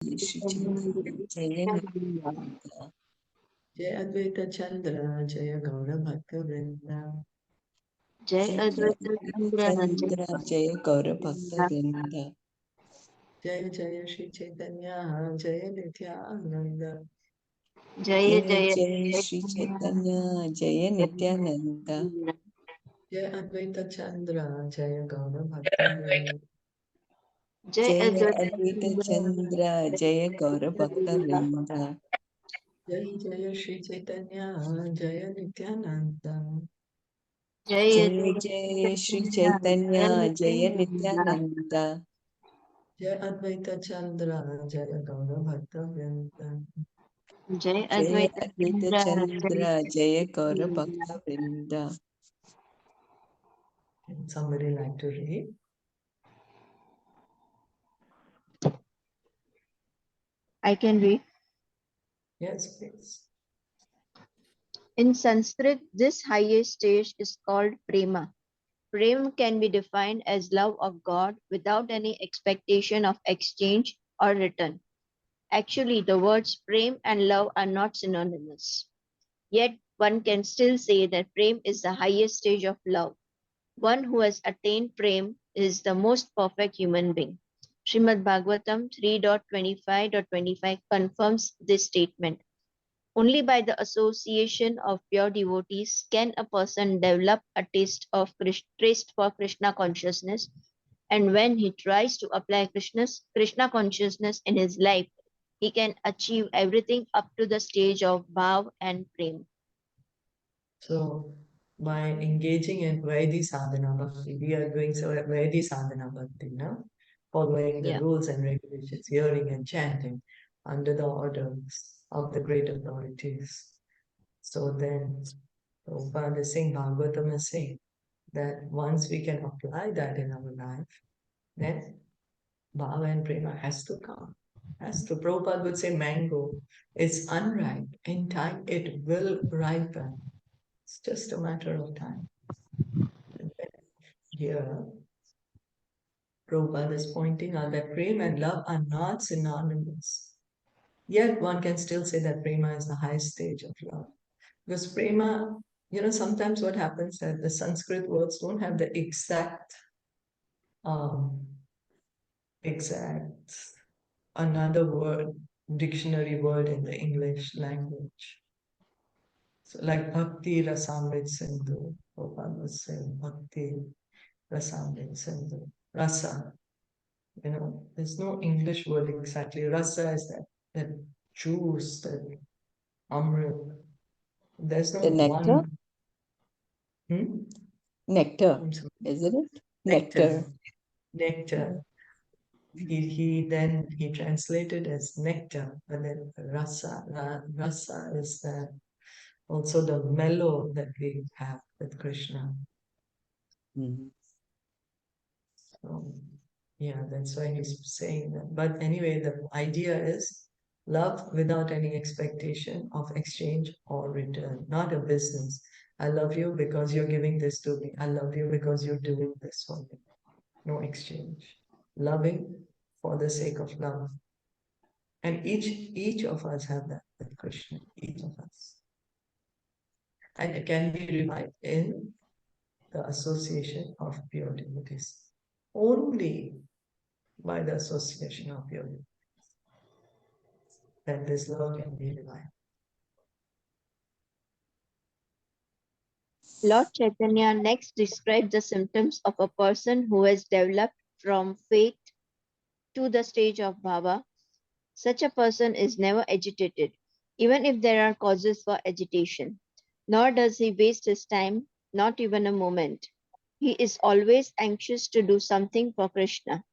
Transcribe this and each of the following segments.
Shri Chaitanya Jai Advaita Chandra, Jaya Gaura Bhakta Vrinda. Jai Advaita Chandra Jaya Gaura Bhakta Vrinda. Jaya Jaya Shri Chaitanya, Jaya Nityananda. Jaya Jaya Shri Chaitanya Jaya Nityananda. Jaya Advaita Chandra, Jaya Gaura Bhakta Vrinda. Jaya Advaita Chandra Jaya Gaura Bhakta Vrinda. Jaya Jaya Shri Chaitanya, Jaya Nityananda. Jaya Jaya Shri Chaitanya Jaya Nityananda. Jaya Advaita Chandra, Jaya Gaura Bhakta Vrinda. Jaya Advaita Chandra Jaya Gaura Bhakta Vrinda. Can somebody like to read? I can read. Yes, please. In Sanskrit, this highest stage is called prema. Prema can be defined as love of God without any expectation of exchange or return. Actually, the words prem and love are not synonymous. Yet, one can still say that prem is the highest stage of love. One who has attained prem is the most perfect human being. Srimad Bhagavatam 3.25.25 confirms this statement. Only by the association of pure devotees can a person develop a taste for Krishna consciousness, and when he tries to apply Krishna consciousness in his life, he can achieve everything up to the stage of bhav and prem. So, by engaging in Vaidhi Sadhana Bhakti, we are doing so at Vaidhi Sadhana Bhakti, no? Following the Yeah. rules and regulations, hearing and chanting under the orders of the great authorities. So then, Prabhupada is saying, Bhagavatam is saying that once we can apply that in our life, then Bhava and Prema has to come. As to Prabhupada would say, mango is unripe. In time, it will ripen. It's just a matter of time. And then here, Prabhupada is pointing out that prema and love are not synonymous. Yet one can still say that prema is the highest stage of love. Because prema, sometimes what happens that the Sanskrit words don't have the um, exact another word, dictionary word in the English language. So like Bhakti Rasamrit Sindhu, Prabhupada was saying Bhakti Rasamrit Sindhu, Rasa. There's no English word exactly. Rasa is that juice, that amrit. There's no The nectar? one. Hmm? Nectar, I'm sorry. isn't it? Nectar. Nectar. Nectar. He translated as nectar, but then rasa. Rasa is that also the mellow that we have with Krishna. Mhm. So, yeah, that's why he's saying that. But anyway, the idea is love without any expectation of exchange or return, not a business. I love you because you're giving this to me. I love you because you're doing this for me. No exchange. Loving for the sake of love. And each of us have that with Krishna, each of us. And it can be revived in the association of pure devotees. Only by the association of pure devotees that this love can be revived. Lord Chaitanya next describes the symptoms of a person who has developed from faith to the stage of bhava. Such a person is never agitated, even if there are causes for agitation. Nor does he waste his time, not even a moment. He is always anxious to do something for Krishna.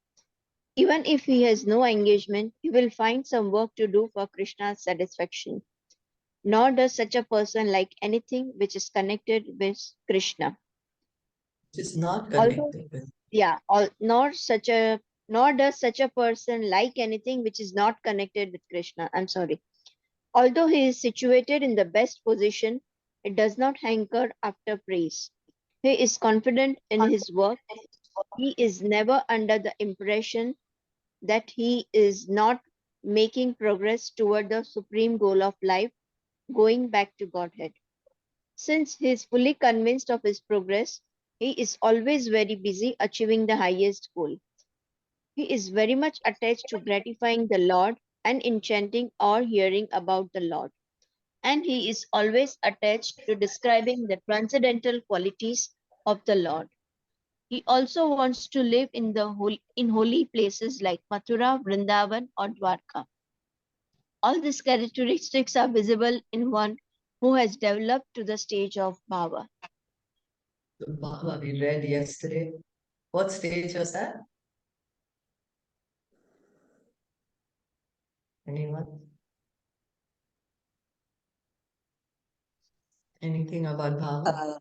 Even if he has no engagement, he will find some work to do for Krishna's satisfaction. Nor does such a person like anything which is connected with Krishna. Which is not Although, connected with. nor does such a person like anything which is not connected with Krishna. I'm sorry. Although he is situated in the best position, it does not hanker after praise. He is confident in his work. He is never under the impression that he is not making progress toward the supreme goal of life, going back to Godhead. Since he is fully convinced of his progress, he is always very busy achieving the highest goal. He is very much attached to gratifying the Lord and enchanting or hearing about the Lord. And he is always attached to describing the transcendental qualities of the Lord. He also wants to live in holy places like Mathura, Vrindavan, or Dwarka. All these characteristics are visible in one who has developed to the stage of bhava. The bhava we read yesterday. What stage was that? Anyone? Anything about bhava?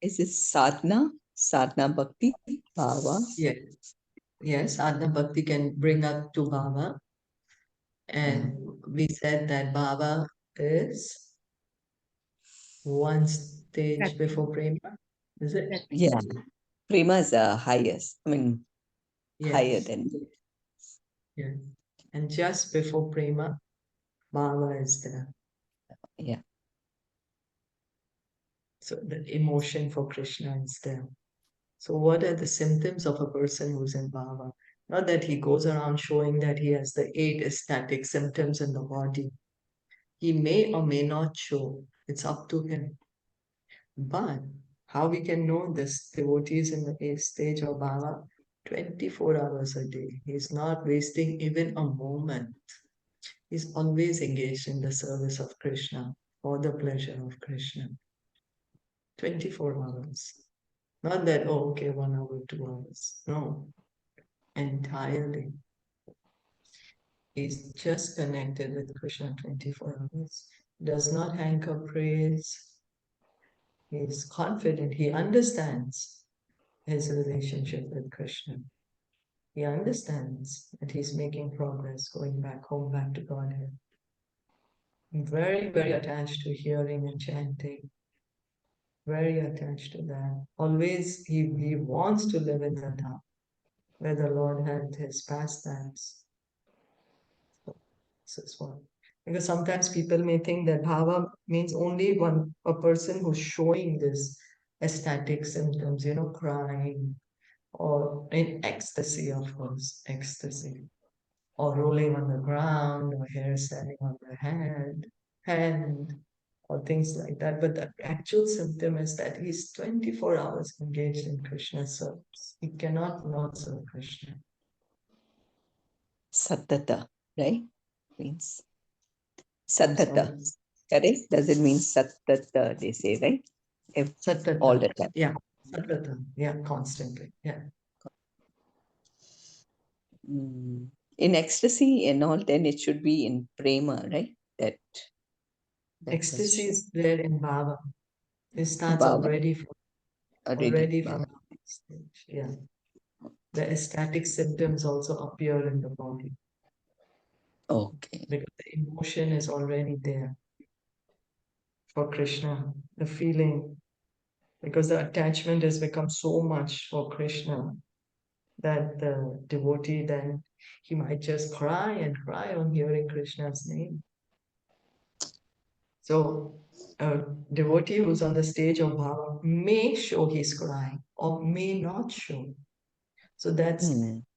Is it sadhana? Sadhana bhakti? Bhava? Yes. Yes, sadhana bhakti can bring up to bhava. And we said that bhava is one stage before prema. Is it? Yeah. Prema is the highest. I mean, higher Yes. than. Yes. And just before prema, bhava is there. Yeah. So the emotion for Krishna is there. So what are the symptoms of a person who's in bhava? Not that he goes around showing that he has the 8 ecstatic symptoms in the body. He may or may not show. It's up to him. But how we can know this devotee is in the 8th stage of bhava? 24 hours a day. He's not wasting even a moment. He's always engaged in the service of Krishna for the pleasure of Krishna. 24 hours. Not that, oh, okay, 1 hour, 2 hours. No, entirely. He's just connected with Krishna 24 hours. Does not hanker praise. He's confident. He understands his relationship with Krishna. He understands that he's making progress, going back home, back to Godhead. Very, very attached to hearing and chanting. Very attached to that. Always he wants to live in the Dham, where the Lord had his pastimes. So this is what. Because sometimes people may think that bhava means only a person who's showing this ecstatic symptoms, crying, or in ecstasy, of course, ecstasy, or rolling on the ground, or hair standing on the hand, or things like that. But the actual symptom is that he's 24 hours engaged in Krishna's service. He cannot not serve Krishna. Satata, right? Means I'm sorry. satata. Correct? Does it mean satata, they say, right? Satata. All the time. Yeah. Satata. Yeah, constantly. Yeah. In ecstasy and all, then it should be in prema, right? That Ecstasy is there in bhava. It starts bhava, already from bhava. the stage. Yeah. The ecstatic symptoms also appear in the body Okay. because the emotion is already there for Krishna. The feeling, because the attachment has become so much for Krishna that the devotee then he might just cry and cry on hearing Krishna's name. So a devotee who's on the stage of bhava may show he's crying or may not show. So that's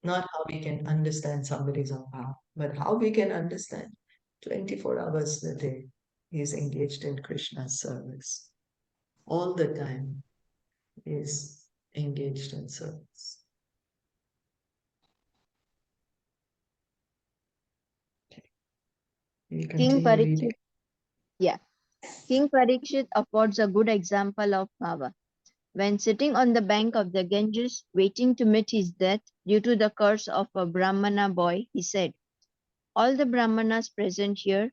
not how we can understand somebody's on bhava, but how we can understand 24 hours a day he's engaged in Krishna's service. All the time is engaged in service. We King continue reading. King Parikshit affords a good example of bhava. When sitting on the bank of the Ganges, waiting to meet his death due to the curse of a Brahmana boy, he said, all the Brahmanas present here,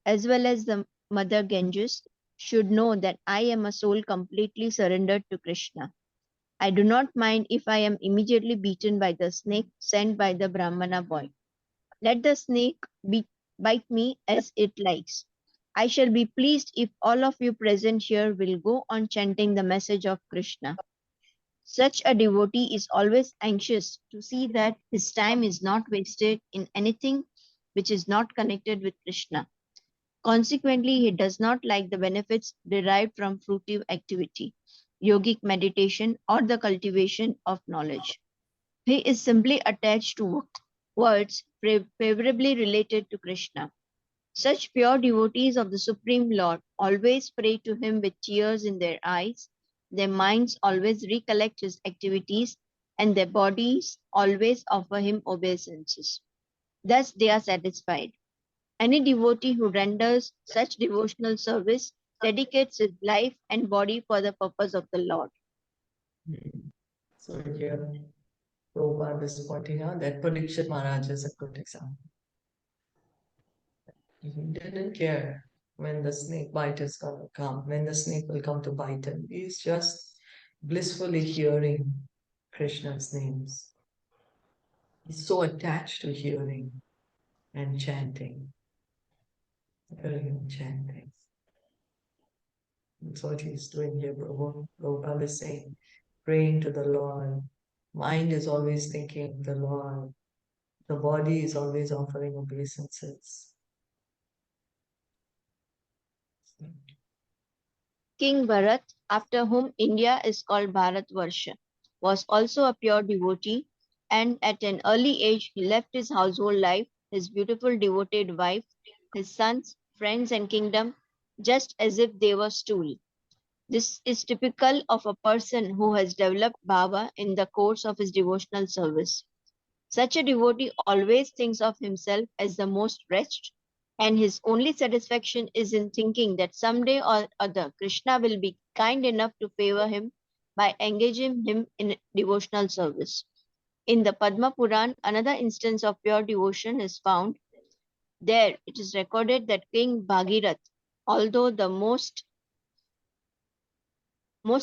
as well as the mother Ganges, should know that I am a soul completely surrendered to Krishna. I do not mind if I am immediately beaten by the snake sent by the Brahmana boy. Let the snake bite me as it likes. I shall be pleased if all of you present here will go on chanting the message of Krishna. Such a devotee is always anxious to see that his time is not wasted in anything which is not connected with Krishna. Consequently, he does not like the benefits derived from fruitive activity, yogic meditation, or the cultivation of knowledge. He is simply attached to words favorably related to Krishna. Such pure devotees of the Supreme Lord always pray to him with tears in their eyes, their minds always recollect his activities, and their bodies always offer him obeisances. Thus they are satisfied. Any devotee who renders such devotional service dedicates his life and body for the purpose of the Lord. So here, Prabhupada is pointing out that Parikshit Maharaj is a good example. He didn't care when the snake bite is going to come, when the snake will come to bite him. He's just blissfully hearing Krishna's names. He's so attached to hearing and chanting. Hearing and chanting. That's what he's doing here. Prabhupada is saying, praying to the Lord. Mind is always thinking of the Lord. The body is always offering obeisances. King Bharat, after whom India is called Bharatvarsha, was also a pure devotee, and at an early age he left his household life, his beautiful devoted wife, his sons, friends and kingdom, just as if they were stool. This is typical of a person who has developed bhava in the course of his devotional service. Such a devotee always thinks of himself as the most wretched, and his only satisfaction is in thinking that someday or other Krishna will be kind enough to favor him by engaging him in devotional service. In the Padma Puran, another instance of pure devotion is found. There it is recorded that King Bhagirath, although the most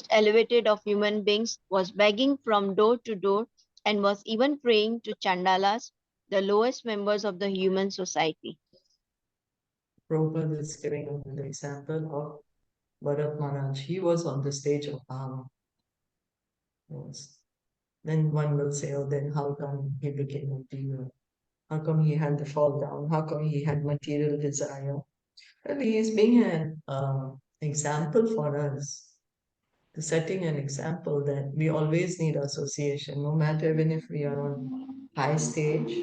elevated of human beings, was begging from door to door and was even praying to Chandalas, the lowest members of the human society. Prabhupada is giving the example of Bharat Maharaj. He was on the stage of Bhava. Yes. Then one will say, oh, then how come he became a diva? How come he had to fall down? How come he had material desire? Well, he is being an example for us, setting an example that we always need association, no matter even if we are on high stage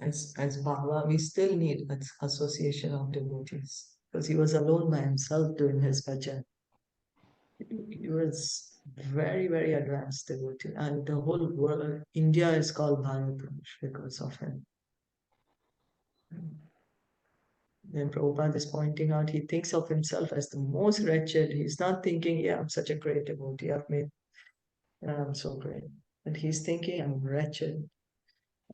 as Bhava, we still need association of devotees because he was alone by himself doing his bhajan. He was very, very advanced devotee, and the whole world, India is called Bharatvarsh because of him. Then Prabhupada is pointing out he thinks of himself as the most wretched. He's not thinking, yeah, I'm such a great devotee, I'm so great. But he's thinking, I'm wretched.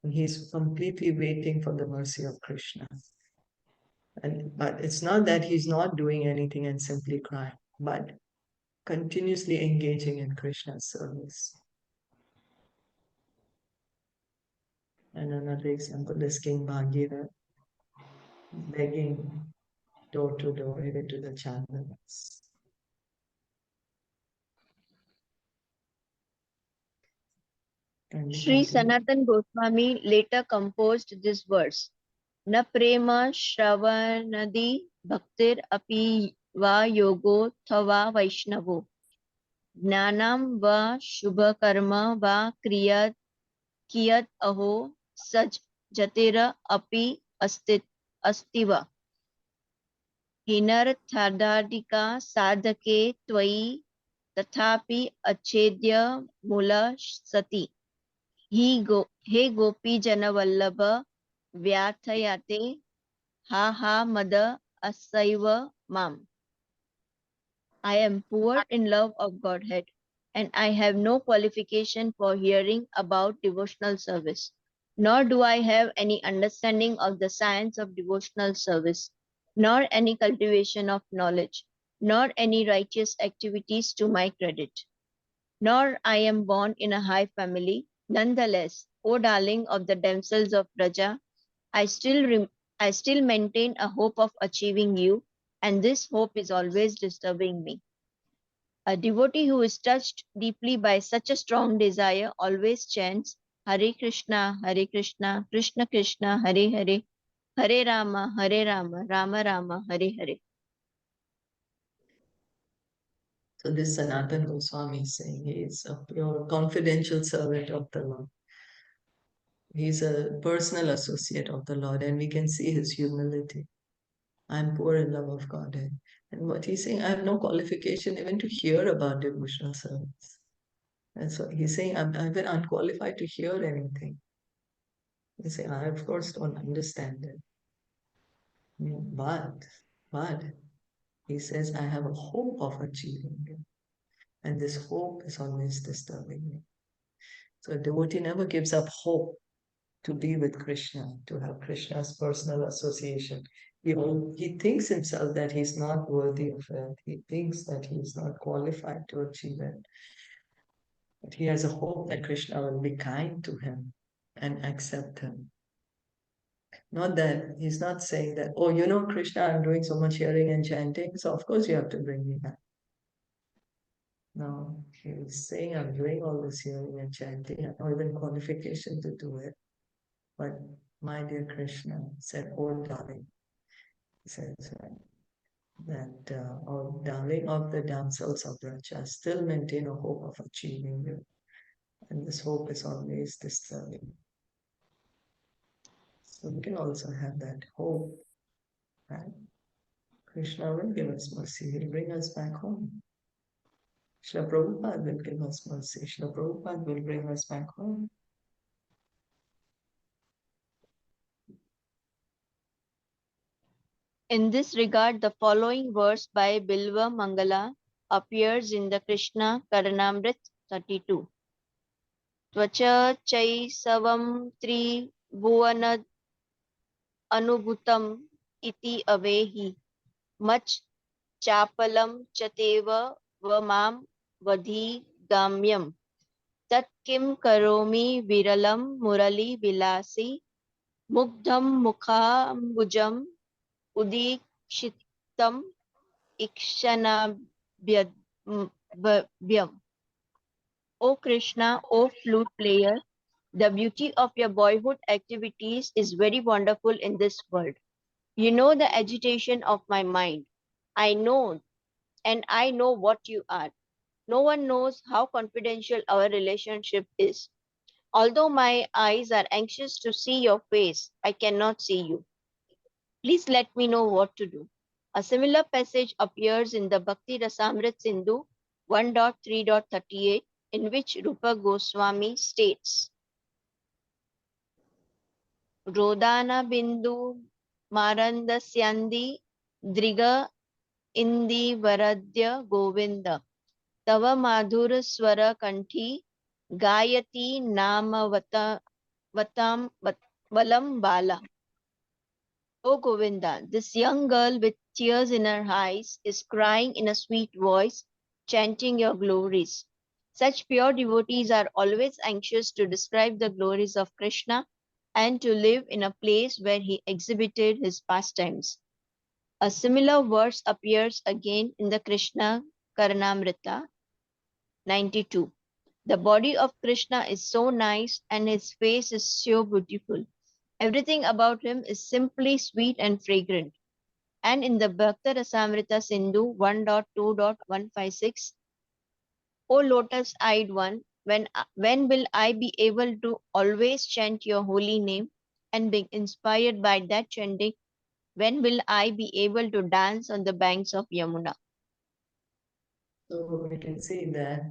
And he's completely waiting for the mercy of Krishna. But it's not that he's not doing anything and simply crying, but continuously engaging in Krishna's service. And another example is King Bhagirath begging door to door, even to the Chandalas. Sri Sanatana Gosvāmī later composed this verse. Na prema shravanadi bhaktir api va yogo thava vaishnavo. Jnanam va shubha karma va kriyat kiyat aho saj jatira api astiva. Hinarthadadika sadhake tvai tathapi achedya mula sati. He gopi jana vallabha vyathayate ha ha mada asaiva mam. I am poor in love of Godhead, and I have no qualification for hearing about devotional service, nor do I have any understanding of the science of devotional service, nor any cultivation of knowledge, nor any righteous activities to my credit. Nor I am born in a high family. Nonetheless, O darling of the damsels of Braja, I still maintain a hope of achieving you, and this hope is always disturbing me. A devotee who is touched deeply by such a strong desire always chants, Hare Krishna, Krishna Krishna, Hare Hare, Hare Rama, Rama Rama, Hare Hare. So this Sanatana Gosvāmī is saying he is a pure confidential servant of the Lord. He's a personal associate of the Lord, and we can see his humility. I'm poor in love of Godhead. And what he's saying, I have no qualification even to hear about devotional service. And so he's saying, I've been unqualified to hear anything. He's saying, I of course don't understand it. But he says, I have a hope of achieving it. And this hope is always disturbing me. So a devotee never gives up hope to be with Krishna, to have Krishna's personal association. He thinks himself that he's not worthy of it. He thinks that he's not qualified to achieve it. But he has a hope that Krishna will be kind to him and accept him. Not that he's not saying that, oh, you know, Krishna, I'm doing so much hearing and chanting, so of course you have to bring me back. No, he's saying, I'm doing all this hearing and chanting, I have no even qualification to do it. But my dear Krishna said, oh, darling, he says that, oh, darling of the damsels of Vraja, still maintain a hope of achieving you. And this hope is always disturbing. So we can also have that hope, right? Krishna will give us mercy. He'll bring us back home. Srila Prabhupada will give us mercy. Srila Prabhupada will bring us back home. In this regard, the following verse by Bilva Mangala appears in the Krishna Karanamrit 32. Tvacha chai savam tri bhuvanad anubhutam iti avehi mach chapalam chateva vamam vadhi gamyam tat kim karomi viralam murali vilasi mugdham mukhambujam udikshitam ikshanabhyam. O Krishna, O flute player, the beauty of your boyhood activities is very wonderful in this world. You know the agitation of my mind. I know, and I know what you are. No one knows how confidential our relationship is. Although my eyes are anxious to see your face, I cannot see you. Please let me know what to do. A similar passage appears in the Bhakti Rasamrit Sindhu 1.3.38, in which Rupa Goswami states, Rodana Bindu Marandasyandi Driga Indi Varadya Govinda Tava Madhura Swara Kanthi Gayati Nama Vatam Valam Bala. O Govinda, this young girl with tears in her eyes is crying in a sweet voice, chanting your glories. Such pure devotees are always anxious to describe the glories of Krishna and to live in a place where he exhibited his pastimes. A similar verse appears again in the Krishna Karanamrita 92. The body of Krishna is so nice and his face is so beautiful. Everything about him is simply sweet and fragrant. And in the Bhakta Rasamrita Sindhu 1.2.156, O lotus-eyed one, when will I be able to always chant your holy name and be inspired by that chanting? When will I be able to dance on the banks of Yamuna? So we can see that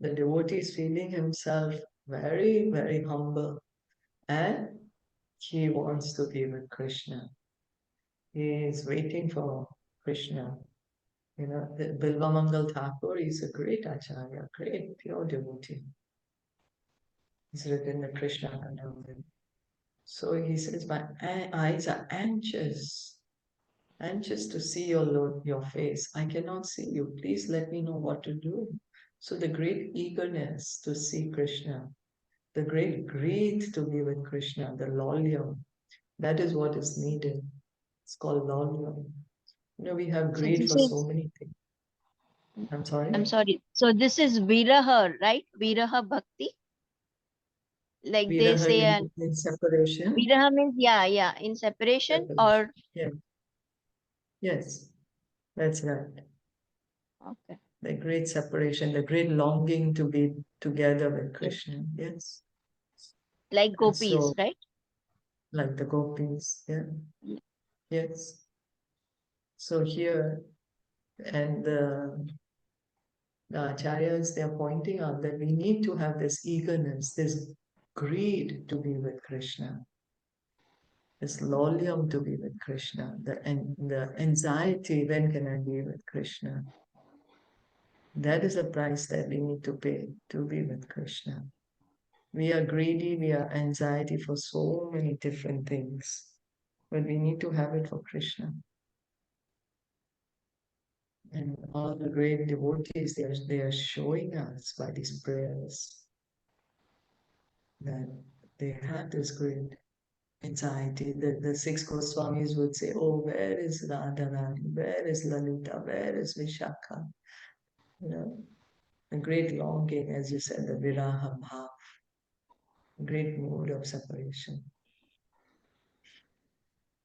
the devotee is feeling himself very, very humble, and he wants to be with Krishna. He is waiting for Krishna. You know, the Bilvamangal Thakur is a great acharya, great pure devotee. He's written the Krishna Karanamrita. So he says, my eyes are anxious to see your face. I cannot see you. Please let me know what to do. So the great eagerness to see Krishna, the great greed to be with Krishna, the lolyam, that is what is needed. It's called lolyam. You know, we have So greed this for so is, many things. I'm sorry? I'm sorry. So this is Viraha, right? Viraha Bhakti. like they Viraha say, in separation. viraha means, yeah, in separation or, Yeah. Yes, that's right. okay, The great separation, the great longing to be together with Krishna. Yes. like And gopis, so, right? like the gopis, yeah. Yes. So here, and the acharyas, they're pointing out that we need to have this eagerness, this greed to be with Krishna, this lolyum to be with Krishna, the anxiety, when can I be with Krishna? That is the price that we need to pay to be with Krishna. We are greedy, we are anxiety for so many different things, but we need to have it for Krishna. And all the great devotees, they are showing us by these prayers that they have this great anxiety. The six Goswamis would say, oh, where is Radharani? Where is Lalita? Where is Vishakha? You know, a great longing, as you said, the viraha bhav, great mood of separation.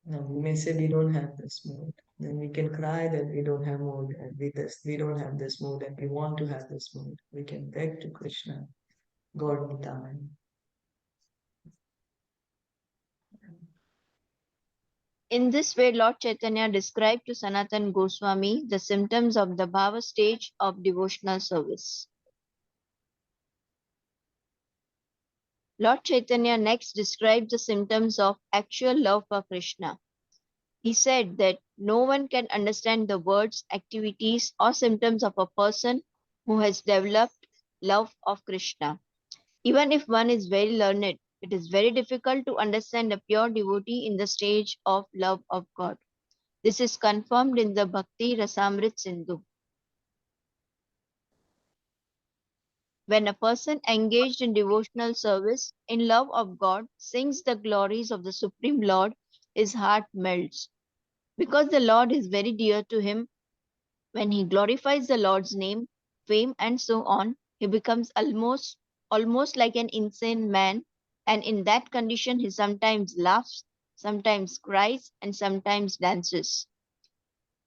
Now, we may say we don't have this mood. Then we can cry that we don't have mood, and we don't have this mood, and we want to have this mood. We can beg to Krishna, God time. In this way, Lord Chaitanya described to Sanatana Goswami the symptoms of the bhava stage of devotional service. Lord Chaitanya next described the symptoms of actual love for Krishna. He said that no one can understand the words, activities, or symptoms of a person who has developed love of Krishna. Even if one is very learned, it is very difficult to understand a pure devotee in the stage of love of God. This is confirmed in the Bhakti Rasamrit Sindhu. When a person engaged in devotional service, in love of God, sings the glories of the Supreme Lord, his heart melts. Because the Lord is very dear to him, when he glorifies the Lord's name, fame, and so on, he becomes almost like an insane man, and in that condition he sometimes laughs, sometimes cries, and sometimes dances.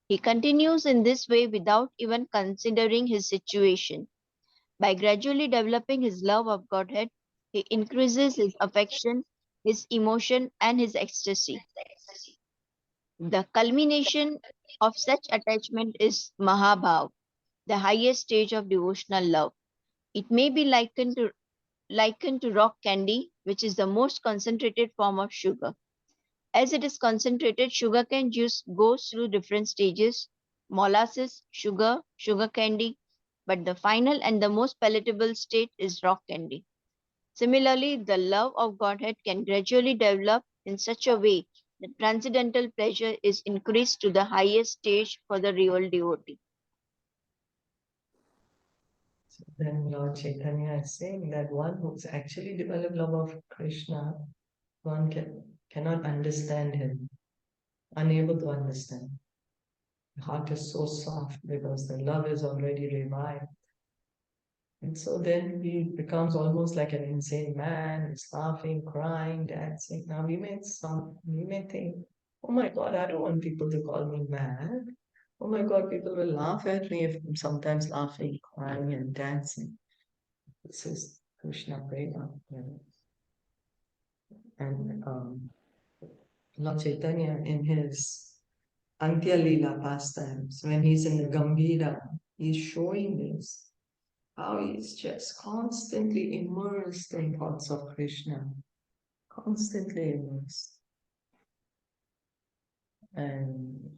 He continues in this way without even considering his situation. By gradually developing his love of Godhead, he increases his affection, his emotion, and his ecstasy. The culmination of such attachment is Mahabhav, the highest stage of devotional love. It may be likened to rock candy, which is the most concentrated form of sugar. As it is concentrated, sugarcane juice goes through different stages: molasses, sugar, sugar candy, but the final and the most palatable state is rock candy. Similarly, the love of Godhead can gradually develop in such a way that transcendental pleasure is increased to the highest stage for the real devotee. Then Lord Chaitanya is saying that one who's actually developed love of Krishna, one cannot understand him, unable to understand. The heart is so soft because the love is already revived. And so then he becomes almost like an insane man. He's laughing, crying, dancing. Now we may think, oh my God, I don't want people to call me mad. Oh my God, people will laugh at me if I'm sometimes laughing, crying, and dancing. This is Krishna Prema. And Lord Chaitanya in his Antya Leela pastimes, when he's in the Gambhira, he's showing this, how he's just constantly immersed in thoughts of Krishna, constantly immersed. And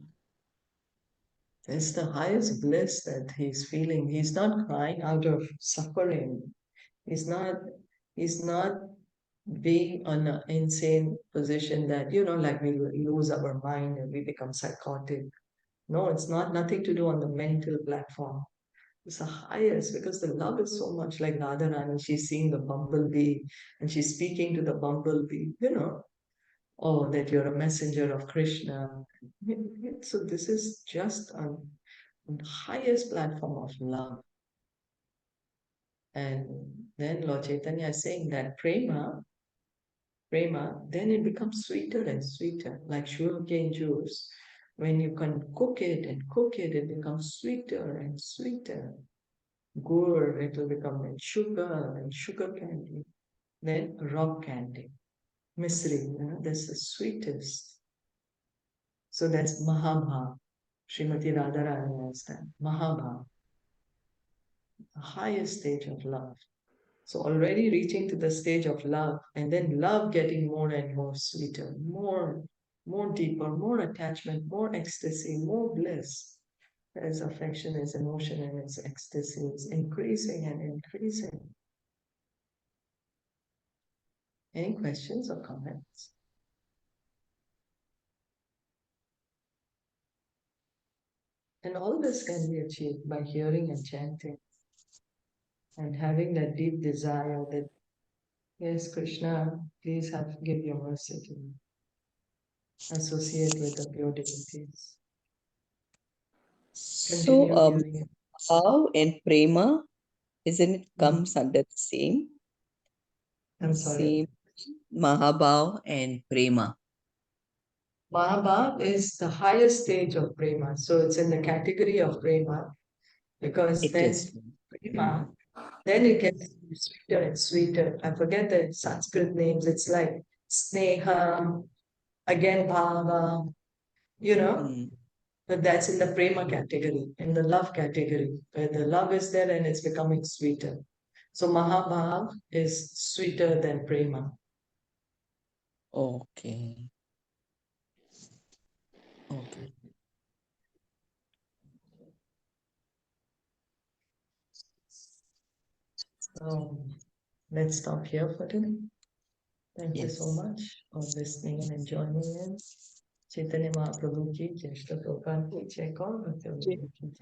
it's the highest bliss that he's feeling. He's not crying out of suffering. He's not, he's not being on an insane position that, like we lose our mind and we become psychotic. No, it's not nothing to do on the mental platform. It's the highest because the love is so much like Radharani. She's seeing the bumblebee and she's speaking to the bumblebee, oh, that you're a messenger of Krishna. So this is just on the highest platform of love. And then Lord Chaitanya is saying that prema, then it becomes sweeter and sweeter, like sugarcane juice. When you can cook it and cook it, it becomes sweeter and sweeter. Gur, it will become like sugar and sugar candy. Then rock candy. Misri, that's the sweetest. So that's Mahabhav. Srimati Radharani has that. Mahabhav, the highest stage of love. So already reaching to the stage of love, and then love getting more and more sweeter, more deeper, more attachment, more ecstasy, more bliss. As affection, as emotion, and as ecstasy, it's increasing and increasing. Any questions or comments? And all this can be achieved by hearing and chanting and having that deep desire that, yes, Krishna, please give your mercy to me. Associate with the pure devotees. So, Continue hearing it. Bhav and Prema, isn't it comes under the same? I'm sorry. Same Mahabhav and Prema. Mahabhav is the highest stage of prema, so it's in the category of prema, because It then is. prema, then it gets sweeter and sweeter. I forget the Sanskrit names. It's like sneha, again bhava, Mm. but that's in the prema category, in the love category, where the love is there and it's becoming sweeter. So Mahabhav is sweeter than prema. Okay. Okay. So let's stop here for today. Thank you so Yes. much for listening and joining in. Chaitanya Mahaprabhu ki jai, Shri Prabhupada ki jai, Gaur Bhakta Vrinda ki jai.